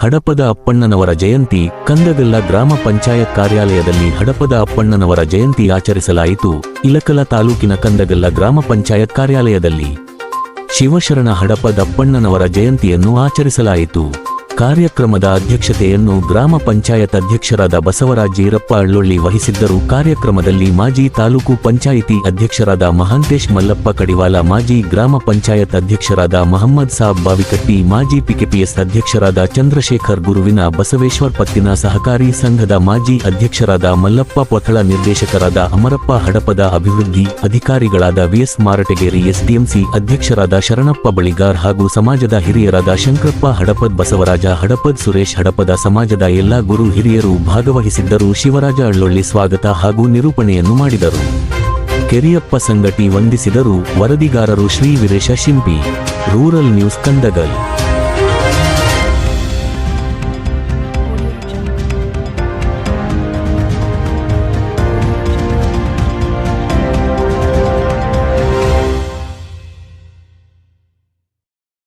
ಹಡಪದ ಅಪ್ಪಣ್ಣನವರ ಜಯಂತಿ ಕಂದಗಲ್ಲ ಗ್ರಾಮ ಪಂಚಾಯತ್ ಕಾರ್ಯಾಲಯದಲ್ಲಿ ಹಡಪದ ಅಪ್ಪಣ್ಣನವರ ಜಯಂತಿ ಆಚರಿಸಲಾಯಿತು. ಇಲಕಲ ತಾಲೂಕಿನ ಕಂದಗಲ್ಲ ಗ್ರಾಮ ಪಂಚಾಯತ್ ಕಾರ್ಯಾಲಯದಲ್ಲಿ ಶಿವಶರಣ ಹಡಪದ ಅಪ್ಪಣ್ಣನವರ ಜಯಂತಿಯನ್ನು ಆಚರಿಸಲಾಯಿತು. ಕಾರ್ಯಕ್ರಮದ ಅಧ್ಯಕ್ಷತೆಯನ್ನು ಗ್ರಾಮ ಪಂಚಾಯತ್ ಅಧ್ಯಕ್ಷರಾದ ಬಸವರಾಜ್ ಈರಪ್ಪ ಅಳ್ಳೊಳ್ಳಿ ವಹಿಸಿದ್ದರು. ಕಾರ್ಯಕ್ರಮದಲ್ಲಿ ಮಾಜಿ ತಾಲೂಕು ಪಂಚಾಯಿತಿ ಅಧ್ಯಕ್ಷರಾದ ಮಹಾಂತೇಶ್ ಮಲ್ಲಪ್ಪ ಕಡಿವಾಲ, ಮಾಜಿ ಗ್ರಾಮ ಪಂಚಾಯತ್ ಅಧ್ಯಕ್ಷರಾದ ಮಹಮ್ಮದ್ ಸಾಬ್ ಬಾವಿಕಟ್ಟಿ, ಮಾಜಿ ಪಿಕೆಪಿಎಸ್ ಅಧ್ಯಕ್ಷರಾದ ಚಂದ್ರಶೇಖರ್ ಗುರುವಿನ, ಬಸವೇಶ್ವರ್ ಪತ್ತಿನ ಸಹಕಾರಿ ಸಂಘದ ಮಾಜಿ ಅಧ್ಯಕ್ಷರಾದ ಮಲ್ಲಪ್ಪ ಪೊಥಳ, ನಿರ್ದೇಶಕರಾದ ಅಮರಪ್ಪ, ಹಡಪದ ಅಭಿವೃದ್ಧಿ ಅಧಿಕಾರಿಗಳಾದ ವಿಎಸ್ ಮಾರಟಗೇರಿ, ಎಸ್ಡಿಎಂಸಿ ಅಧ್ಯಕ್ಷರಾದ ಶರಣಪ್ಪ ಬಳಿಗಾರ್ ಹಾಗೂ ಸಮಾಜದ ಹಿರಿಯರಾದ ಶಂಕರಪ್ಪ ಹಡಪದ್, ಬಸವರಾಜ ಹಡಪದ್, ಸುರೇಶ್ ಹಡಪದ, ಸಮಾಜದ ಎಲ್ಲಾ ಗುರು ಹಿರಿಯರು ಭಾಗವಹಿಸಿದ್ದರು. ಶಿವರಾಜ ಅಳ್ಳೊಳ್ಳಿ ಸ್ವಾಗತ ಹಾಗೂ ನಿರೂಪಣೆಯನ್ನು ಮಾಡಿದರು. ಕೆರಿಯಪ್ಪ ಸಂಗಟಿ ವಂದಿಸಿದರು. ವರದಿಗಾರರು ಶ್ರೀ ವೀರೇಶ ಶಿಂಪಿ, ರೂರಲ್ ನ್ಯೂಸ್ ಕಂದಗಲ್.